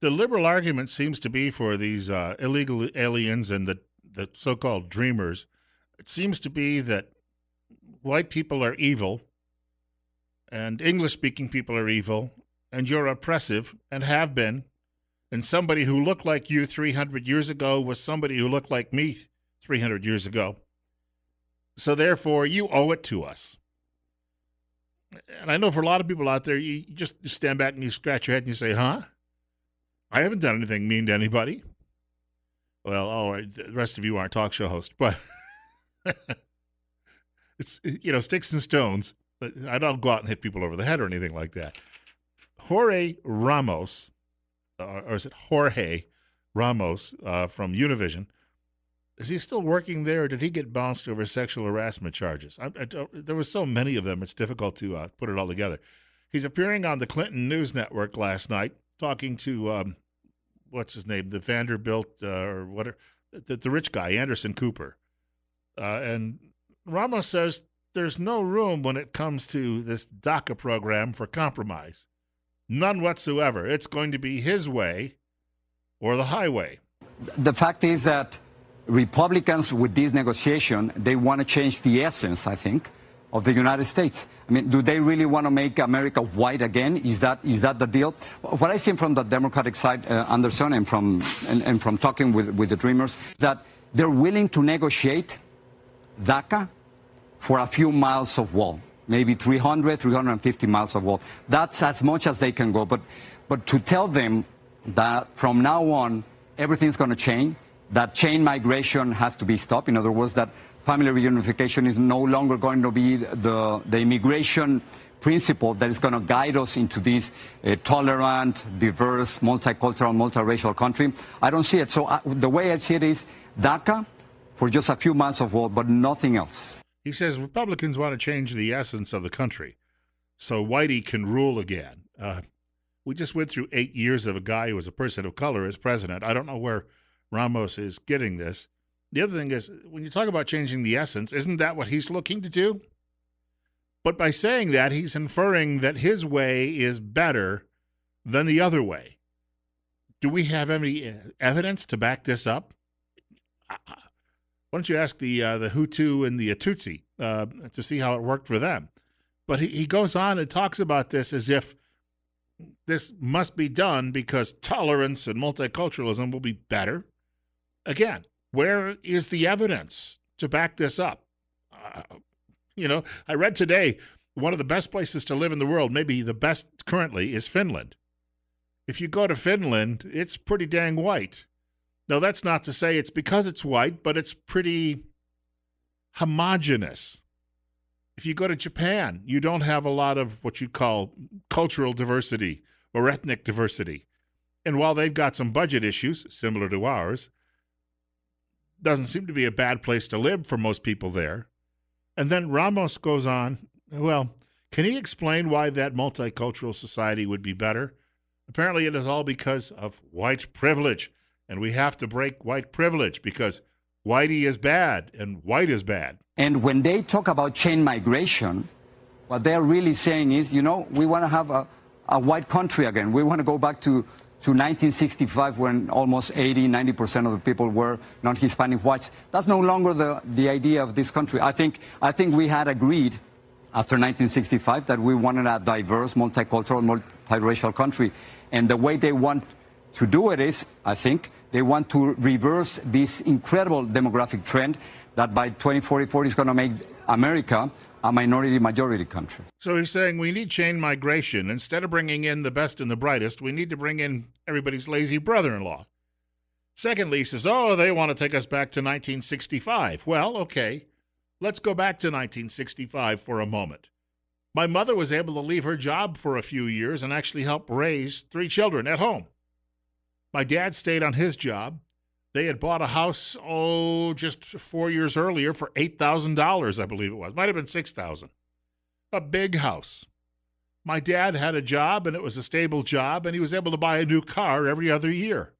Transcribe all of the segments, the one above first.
The liberal argument seems to be for these illegal aliens and the so-called dreamers. It seems to be that white people are evil and English-speaking people are evil and you're oppressive and have been. And somebody who looked like you 300 years ago was somebody who looked like me 300 years ago. So therefore, you owe it to us. And I know for a lot of people out there, you just stand back and you scratch your head and you say, huh? I haven't done anything mean to anybody. Well, all right, the rest of you aren't talk show hosts, but it's, sticks and stones. But I don't go out and hit people over the head or anything like that. Jorge Ramos, or is it Jorge Ramos from Univision, is he still working there, or did he get bounced over sexual harassment charges? There were so many of them, it's difficult to put it all together. He's appearing on the Clinton News Network last night, talking to, what's his name, the Vanderbilt, or whatever, the rich guy, Anderson Cooper. And Ramos says there's no room when it comes to this DACA program for compromise. None whatsoever. It's going to be his way or the highway. The fact is that Republicans with this negotiation, they want to change the essence, I think, of the United States. I mean, do they really want to make America white again? Is that the deal? What I see from the Democratic side, Anderson, and from talking with the Dreamers, that they're willing to negotiate DACA for a few miles of wall, maybe 350 miles of wall. That's as much as they can go. But to tell them that from now on everything's going to change, that chain migration has to be stopped. In other words, that family reunification is no longer going to be the immigration principle that is going to guide us into this tolerant, diverse, multicultural, multiracial country. I don't see it. So the way I see it is DACA for just a few months of war, but nothing else. He says Republicans want to change the essence of the country so Whitey can rule again. We just went through 8 years of a guy who was a person of color as president. I don't know where Ramos is getting this. The other thing is, when you talk about changing the essence, isn't that what he's looking to do? But by saying that, he's inferring that his way is better than the other way. Do we have any evidence to back this up? Why don't you ask the Hutu and the Tutsi to see how it worked for them? But he goes on and talks about this as if this must be done because tolerance and multiculturalism will be better. Again, where is the evidence to back this up? I read today one of the best places to live in the world, maybe the best currently, is Finland. If you go to Finland, it's pretty dang white. Now, that's not to say it's because it's white, but it's pretty homogenous. If you go to Japan, you don't have a lot of what you'd call cultural diversity or ethnic diversity. And while they've got some budget issues, similar to ours, doesn't seem to be a bad place to live for most people there. And then Ramos goes on, well, can he explain why that multicultural society would be better? Apparently it is all because of white privilege, and we have to break white privilege because whitey is bad and white is bad. And when they talk about chain migration, what they're really saying is, we want to have a white country again. We want to go back to 1965 when almost 80-90% of the people were non-Hispanic whites. That's no longer the idea of this country. I think we had agreed after 1965 that we wanted a diverse, multicultural, multiracial country. And the way they want to do it is, I think, they want to reverse this incredible demographic trend that by 2044 is going to make America a minority-majority country. So he's saying we need chain migration. Instead of bringing in the best and the brightest, we need to bring in everybody's lazy brother-in-law. Secondly, he says, they want to take us back to 1965. Well, okay, let's go back to 1965 for a moment. My mother was able to leave her job for a few years and actually help raise 3 children at home. My dad stayed on his job. They had bought a house, just 4 years earlier for $8,000, I believe it was. Might have been $6,000. A big house. My dad had a job, and it was a stable job, and he was able to buy a new car every other year.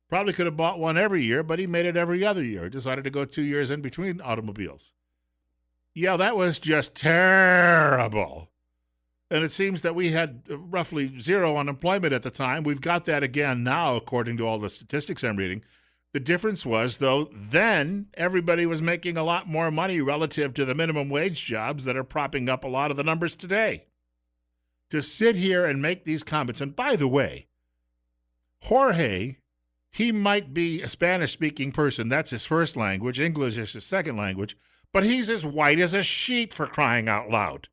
Probably could have bought one every year, but he made it every other year. Decided to go 2 years in between automobiles. Yeah, that was just terrible. And it seems that we had roughly zero unemployment at the time. We've got that again now, according to all the statistics I'm reading. The difference was, though, then everybody was making a lot more money relative to the minimum wage jobs that are propping up a lot of the numbers today. To sit here and make these comments, and by the way, Jorge, he might be a Spanish-speaking person. That's his first language. English is his second language. But he's as white as a sheep, for crying out loud.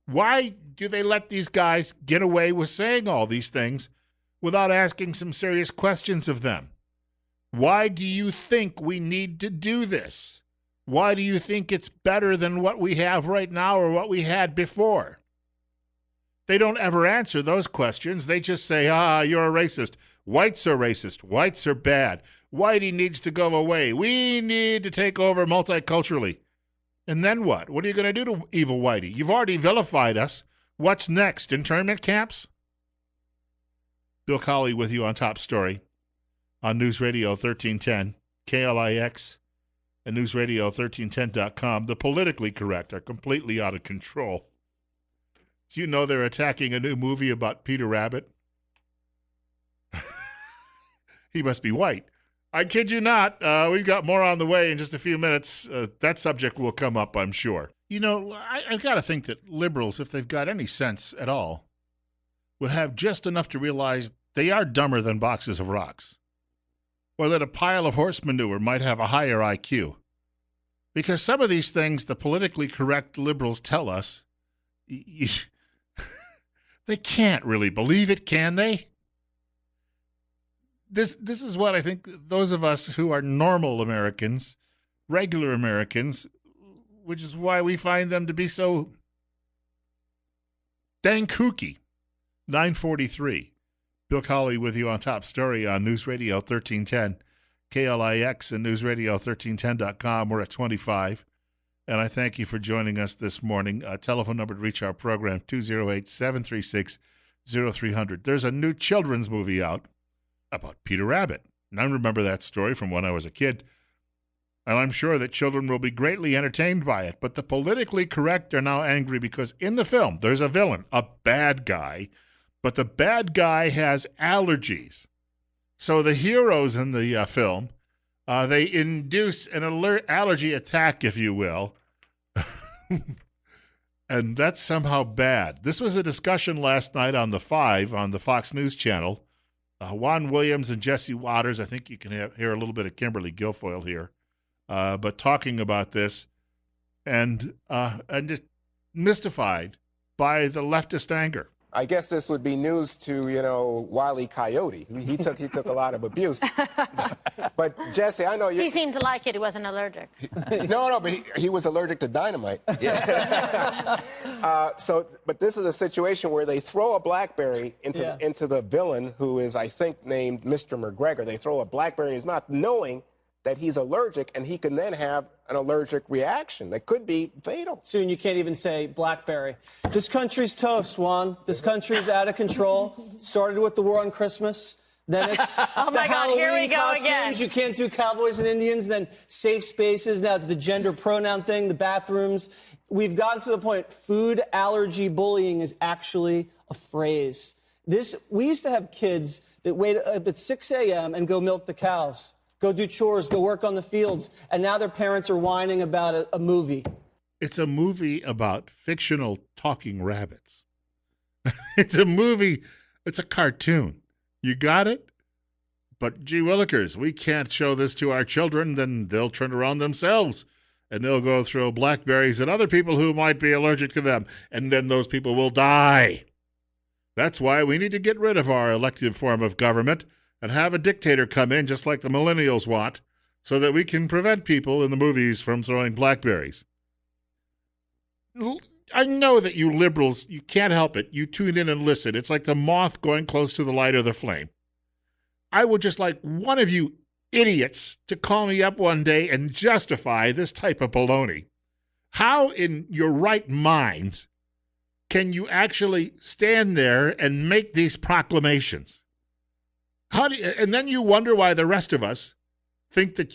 Why do they let these guys get away with saying all these things without asking some serious questions of them? Why do you think we need to do this? Why do you think it's better than what we have right now or what we had before? They don't ever answer those questions. They just say, you're a racist. Whites are racist. Whites are bad. Whitey needs to go away. We need to take over multiculturally. And then what? What are you going to do to evil Whitey? You've already vilified us. What's next? Internment camps? Bill Colley with you on Top Story on News Radio 1310, KLIX, and newsradio1310.com. The politically correct are completely out of control. Do you know they're attacking a new movie about Peter Rabbit? He must be white. I kid you not. We've got more on the way in just a few minutes. That subject will come up, I'm sure. You know, I've got to think that liberals, if they've got any sense at all, would have just enough to realize they are dumber than boxes of rocks, or that a pile of horse manure might have a higher IQ. Because some of these things the politically correct liberals tell us, they can't really believe it, can they? This is what I think those of us who are normal Americans, regular Americans, which is why we find them to be so dang kooky. 9:43. Bill Colley with you on Top Story on News Radio 1310, KLIX and newsradio1310.com. We're at 25. And I thank you for joining us this morning. Telephone number to reach our program, 208-736-0300. There's a new children's movie out about Peter Rabbit. And I remember that story from when I was a kid. And I'm sure that children will be greatly entertained by it. But the politically correct are now angry because in the film, there's a villain, a bad guy. But the bad guy has allergies. So the heroes in the film, they induce an allergy attack, if you will. And that's somehow bad. This was a discussion last night on the 5 on the Fox News channel. Juan Williams and Jesse Waters, I think you can hear a little bit of Kimberly Guilfoyle here, but talking about this and just mystified by the leftist anger. I guess this would be news to, Wile E. Coyote. He took a lot of abuse. But Jesse, I know you. He seemed to like it. He wasn't allergic. No, but he was allergic to dynamite. Yeah. But this is a situation where they throw a BlackBerry into the villain, who is, I think, named Mr. McGregor. They throw a BlackBerry in his mouth, knowing that he's allergic, and he can then have an allergic reaction that could be fatal. Soon you can't even say BlackBerry. This country's toast, Juan. This country's out of control. Started with the war on Christmas. Then it's oh my God, Halloween here we go costumes. again. You can't do cowboys and Indians. Then safe spaces. Now it's the gender pronoun thing, the bathrooms. We've gotten to the point, food allergy bullying is actually a phrase. We used to have kids that wait up at 6 a.m. and go milk the cows. Go do chores, go work on the fields, and now their parents are whining about a movie. It's a movie about fictional talking rabbits. It's a movie, it's a cartoon. You got it? But gee willikers, we can't show this to our children, then they'll turn around themselves, and they'll go throw blackberries at other people who might be allergic to them, and then those people will die. That's why we need to get rid of our elective form of government and have a dictator come in just like the millennials want, so that we can prevent people in the movies from throwing blackberries. I know that you liberals, you can't help it. You tune in and listen. It's like the moth going close to the light of the flame. I would just like one of you idiots to call me up one day and justify this type of baloney. How in your right minds can you actually stand there and make these proclamations? And then you wonder why the rest of us think that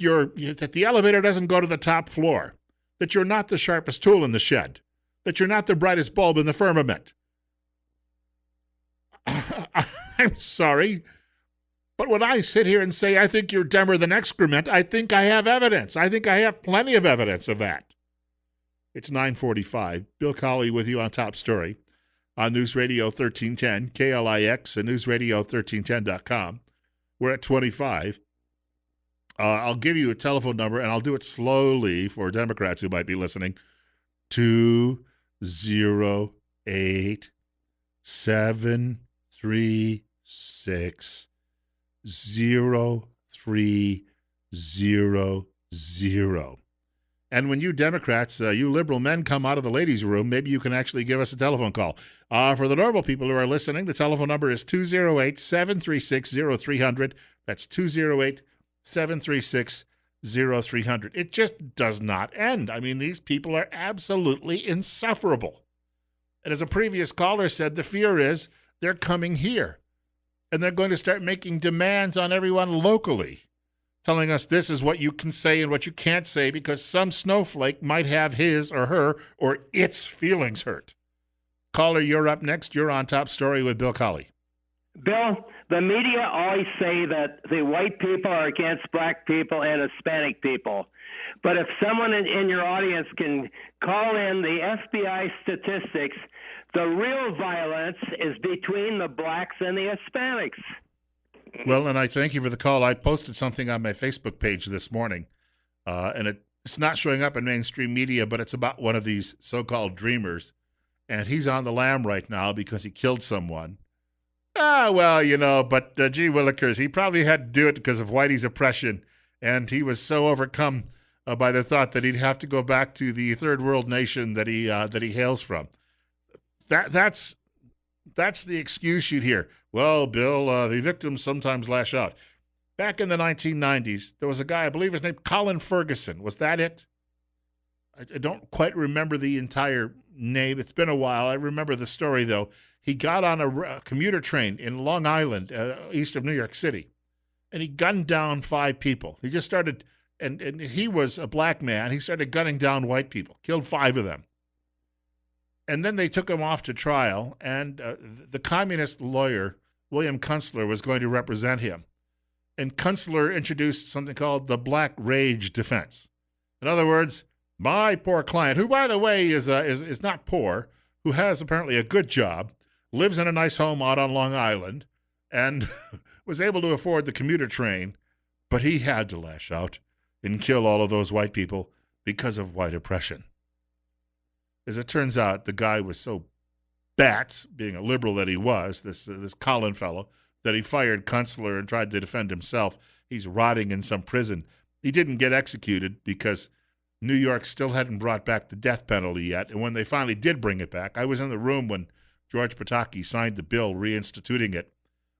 that the elevator doesn't go to the top floor, that you're not the sharpest tool in the shed, that you're not the brightest bulb in the firmament, I'm sorry, but when I sit here and say I think you're dumber than excrement, I think I have evidence. I think I have plenty of evidence of that. It's 9:45. Bill Colley with you on Top Story on News Radio 1310, KLIX, and newsradio1310.com. We're at 25. I'll give you a telephone number, and I'll do it slowly for Democrats who might be listening. 208-736-0300. And when you Democrats, you liberal men come out of the ladies' room, maybe you can actually give us a telephone call. For the normal people who are listening, the telephone number is 208-736-0300. That's 208-736-0300. It just does not end. I mean, these people are absolutely insufferable. And as a previous caller said, the fear is they're coming here. And they're going to start making demands on everyone locally, telling us this is what you can say and what you can't say because some snowflake might have his or her or its feelings hurt. Caller, you're up next. You're on Top Story with Bill Colley. Bill, the media always say that the white people are against black people and Hispanic people. But if someone in your audience can call in the FBI statistics, the real violence is between the blacks and the Hispanics. Well, and I thank you for the call. I posted something on my Facebook page this morning, and it's not showing up in mainstream media, but it's about one of these so-called dreamers, and he's on the lam right now because he killed someone. Well, but gee willikers, he probably had to do it because of Whitey's oppression, and he was so overcome by the thought that he'd have to go back to the third world nation that he hails from. That's the excuse you'd hear. Well, Bill, the victims sometimes lash out. Back in the 1990s, there was a guy, I believe his name, Colin Ferguson. Was that it? I don't quite remember the entire name. It's been a while. I remember the story, though. He got on a commuter train in Long Island, east of New York City, and he gunned down 5 people. He just started, and he was a black man. He started gunning down white people, killed 5 of them. And then they took him off to trial, and the communist lawyer, William Kunstler, was going to represent him. And Kunstler introduced something called the Black Rage Defense. In other words, my poor client, who, by the way, is not poor, who has apparently a good job, lives in a nice home out on Long Island, and was able to afford the commuter train, but he had to lash out and kill all of those white people because of white oppression. As it turns out, the guy was so bats, being a liberal that he was, this Colin fellow, that he fired Kunstler and tried to defend himself. He's rotting in some prison. He didn't get executed because New York still hadn't brought back the death penalty yet. And when they finally did bring it back, I was in the room when George Pataki signed the bill reinstituting it.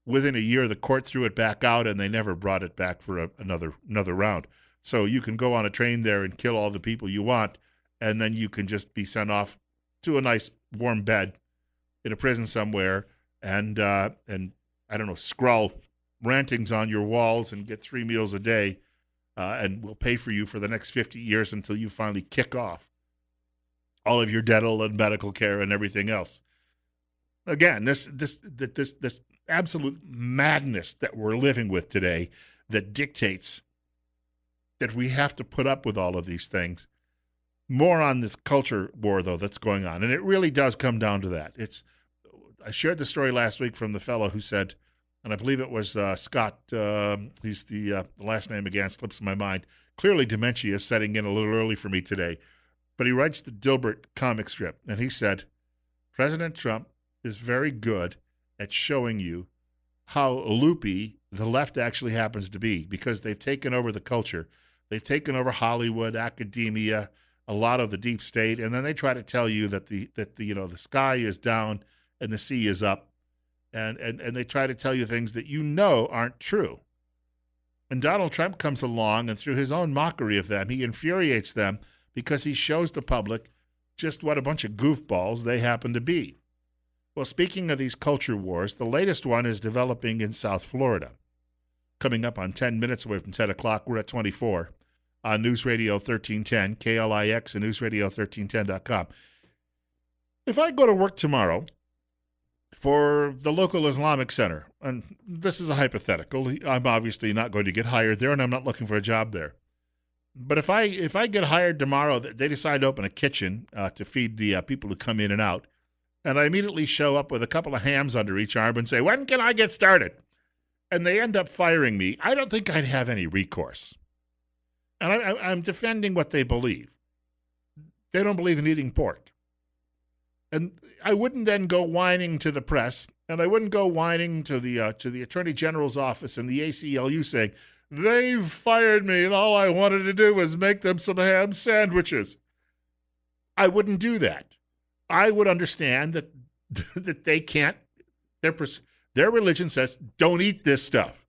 Within a year, the court threw it back out, and they never brought it back for another round. So you can go on a train there and kill all the people you want, and then you can just be sent off to a nice warm bed in a prison somewhere and I don't know, scrawl rantings on your walls and get 3 meals a day, and we'll pay for you for the next 50 years until you finally kick off all of your dental and medical care and everything else. Again, this absolute madness that we're living with today that dictates that we have to put up with all of these things. More on this culture war, though, that's going on. And it really does come down to that. I shared the story last week from the fellow who said, and I believe it was Scott, he's the last name again slips my mind. Clearly dementia is setting in a little early for me today. But he writes the Dilbert comic strip, and he said, President Trump is very good at showing you how loopy the left actually happens to be because they've taken over the culture. They've taken over Hollywood, academia, a lot of the deep state, and then they try to tell you that the sky is down and the sea is up, and they try to tell you things that aren't true. And Donald Trump comes along, and through his own mockery of them, he infuriates them because he shows the public just what a bunch of goofballs they happen to be. Well, speaking of these culture wars, the latest one is developing in South Florida. Coming up on 10 minutes away from 10 o'clock, we're at 24 on News Radio 1310, KLIX, and newsradio1310.com. If I go to work tomorrow for the local Islamic center. And this is a hypothetical. I'm obviously not going to get hired there, and I'm not looking for a job there. But if I get hired tomorrow, they decide to open a kitchen to feed the people who come in and out, and I immediately show up with a couple of hams under each arm and say, "When can I get started?" And they end up firing me, I don't think I'd have any recourse. And I'm defending what they believe. They don't believe in eating pork. And I wouldn't then go whining to the press, and I wouldn't go whining to the Attorney General's office and the ACLU saying, "They've fired me, and all I wanted to do was make them some ham sandwiches." I wouldn't do that. I would understand that that they can't. Their religion says, "Don't eat this stuff."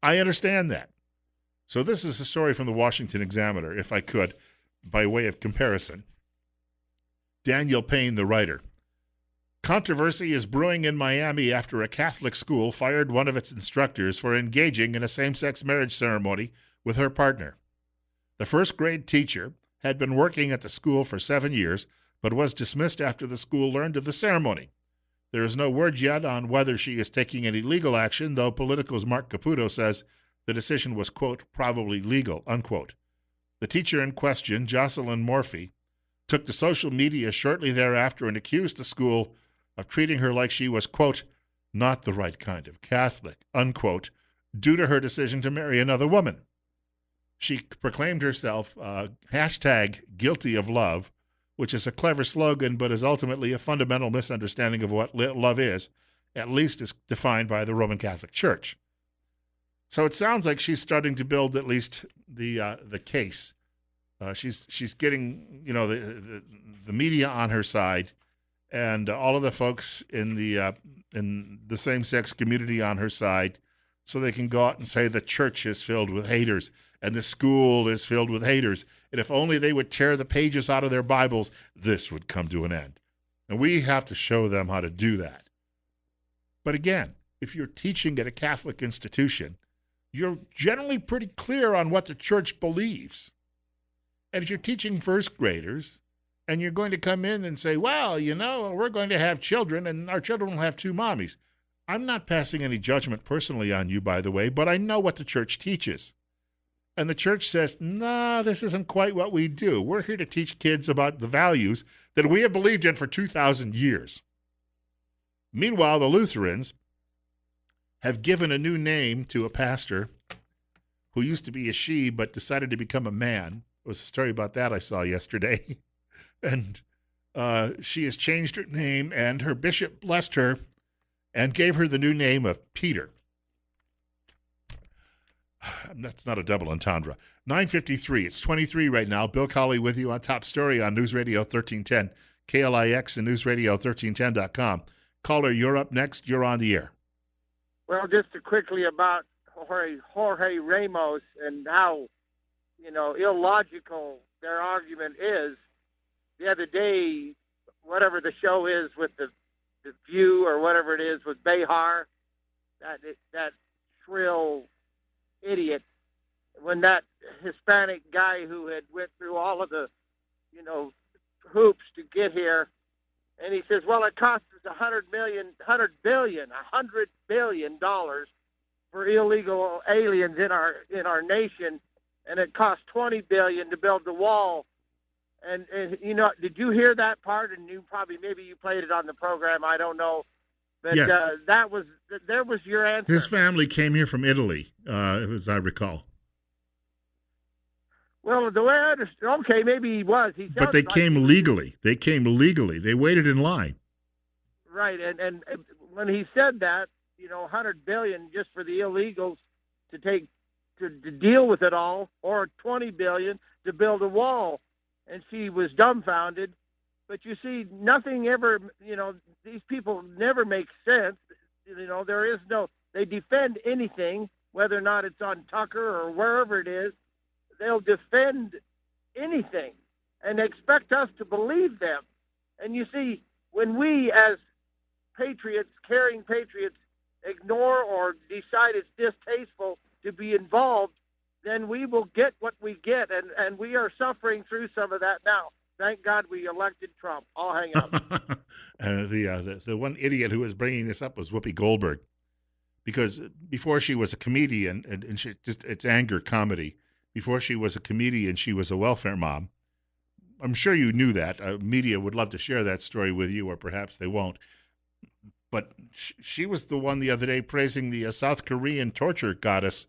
I understand that. So this is a story from the Washington Examiner, if I could, by way of comparison. Daniel Payne, the writer. Controversy is brewing in Miami after a Catholic school fired one of its instructors for engaging in a same-sex marriage ceremony with her partner. The first-grade teacher had been working at the school for 7 years, but was dismissed after the school learned of the ceremony. There is no word yet on whether she is taking any legal action, though Politico's Mark Caputo says the decision was, quote, probably legal, unquote. The teacher in question, Jocelyn Morphy, took to social media shortly thereafter and accused the school of treating her like she was, quote, not the right kind of Catholic, unquote, due to her decision to marry another woman. She proclaimed herself hashtag guilty of love, which is a clever slogan but is ultimately a fundamental misunderstanding of what love is, at least as defined by the Roman Catholic Church. So it sounds like she's starting to build at least the case. She's getting the media on her side, and all of the folks in the same-sex community on her side, so they can go out and say the church is filled with haters and the school is filled with haters. And if only they would tear the pages out of their Bibles, this would come to an end. And we have to show them how to do that. But again, if you're teaching at a Catholic institution, you're generally pretty clear on what the church believes. And if you're teaching first graders and you're going to come in and say, well, we're going to have children and our children will have two mommies. I'm not passing any judgment personally on you, by the way, but I know what the church teaches. And the church says, no, this isn't quite what we do. We're here to teach kids about the values that we have believed in for 2,000 years. Meanwhile, the Lutherans have given a new name to a pastor who used to be a she but decided to become a man. There was a story about that I saw yesterday. And she has changed her name, and her bishop blessed her and gave her the new name of Peter. That's not a double entendre. 9:53. It's 23 right now. Bill Colley with you on Top Story on News Radio 1310, KLIX and NewsRadio1310.com. Caller, you're up next. You're on the air. Well, just quickly about Jorge Ramos and how, illogical their argument is. The other day, whatever the show is with the View or whatever it is with Behar, that shrill idiot, when that Hispanic guy who had went through all of the, hoops to get here, and he says, well, it cost us $100 billion for illegal aliens in our nation, and it cost $20 billion to build the wall. And did you hear that part? And maybe you played it on the program. I don't know. But yes. There was your answer. His family came here from Italy, as I recall. Well, the way I understand, okay, maybe he was. But they came legally. They came legally. They waited in line. Right, and when he said that, $100 billion just for the illegals to deal with it all, or $20 billion to build a wall. And she was dumbfounded. But you see, nothing ever, these people never make sense. They defend anything, whether or not it's on Tucker or wherever it is. They'll defend anything and expect us to believe them. And you see, when we as patriots, caring patriots, ignore or decide it's distasteful to be involved, then we will get what we get, and we are suffering through some of that now. Thank God we elected Trump. I'll hang up. The one idiot who was bringing this up was Whoopi Goldberg, because before she was a comedian, and she, just it's anger comedy. Before she was a comedian, she was a welfare mom. I'm sure you knew that. Media would love to share that story with you, or perhaps they won't. But she was the one the other day praising the South Korean torture goddess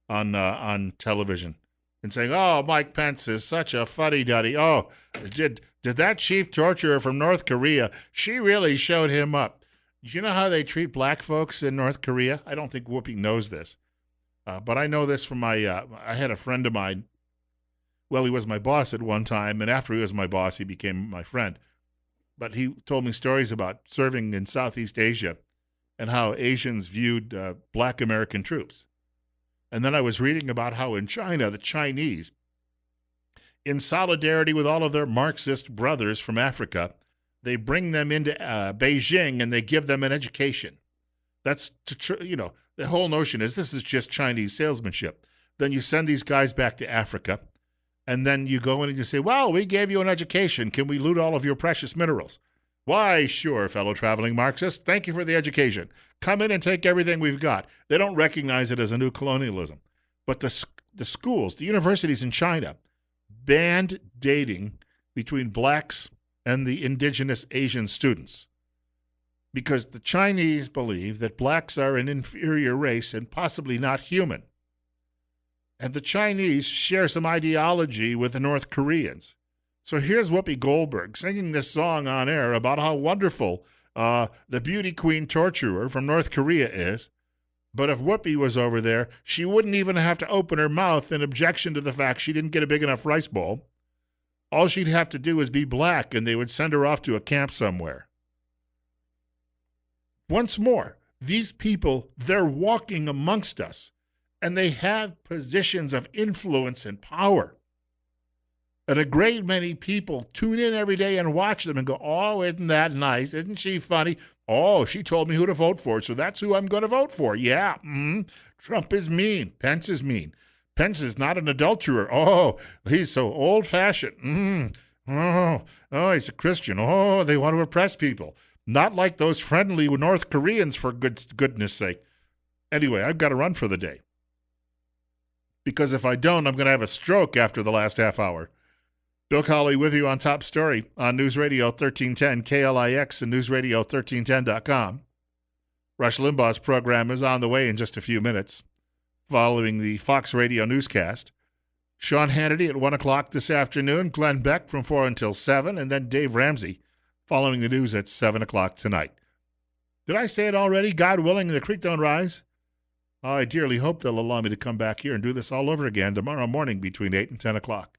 on television and saying, "Oh, Mike Pence is such a fuddy-duddy. Oh, did that chief torturer from North Korea? She really showed him up." Do you know how they treat black folks in North Korea? I don't think Whoopi knows this, but I know this from my. I had a friend of mine. Well, he was my boss at one time, and after he was my boss, he became my friend. But he told me stories about serving in Southeast Asia and how Asians viewed black American troops. And then I was reading about how in China, the Chinese, in solidarity with all of their Marxist brothers from Africa, they bring them into Beijing and they give them an education. That's, the whole notion is this is just Chinese salesmanship. Then you send these guys back to Africa, and then you go in and you say, well, we gave you an education. Can we loot all of your precious minerals? Why, sure, fellow traveling Marxist. Thank you for the education. Come in and take everything we've got. They don't recognize it as a new colonialism. But the schools, the universities in China, banned dating between blacks and the indigenous Asian students because the Chinese believe that blacks are an inferior race and possibly not human. And the Chinese share some ideology with the North Koreans. So here's Whoopi Goldberg singing this song on air about how wonderful the beauty queen torturer from North Korea is. But if Whoopi was over there, she wouldn't even have to open her mouth in objection to the fact she didn't get a big enough rice bowl. All she'd have to do is be black, and they would send her off to a camp somewhere. Once more, these people, they're walking amongst us, and they have positions of influence and power. And a great many people tune in every day and watch them and go, oh, isn't that nice? Isn't she funny? Oh, she told me who to vote for, so that's who I'm going to vote for. Yeah, Trump is mean. Pence is mean. Pence is not an adulterer. Oh, he's so old-fashioned. Oh, he's a Christian. Oh, they want to oppress people. Not like those friendly North Koreans, for goodness sake. Anyway, I've got to run for the day. Because if I don't, I'm going to have a stroke after the last half hour. Bill Colley with you on Top Story on News Radio 1310 KLIX and newsradio1310.com. Rush Limbaugh's program is on the way in just a few minutes, following the Fox Radio newscast. Sean Hannity at 1 o'clock this afternoon, Glenn Beck from 4 until 7, and then Dave Ramsey following the news at 7 o'clock tonight. Did I say it already? God willing, the creek don't rise? I dearly hope they'll allow me to come back here and do this all over again tomorrow morning between 8 and 10 o'clock.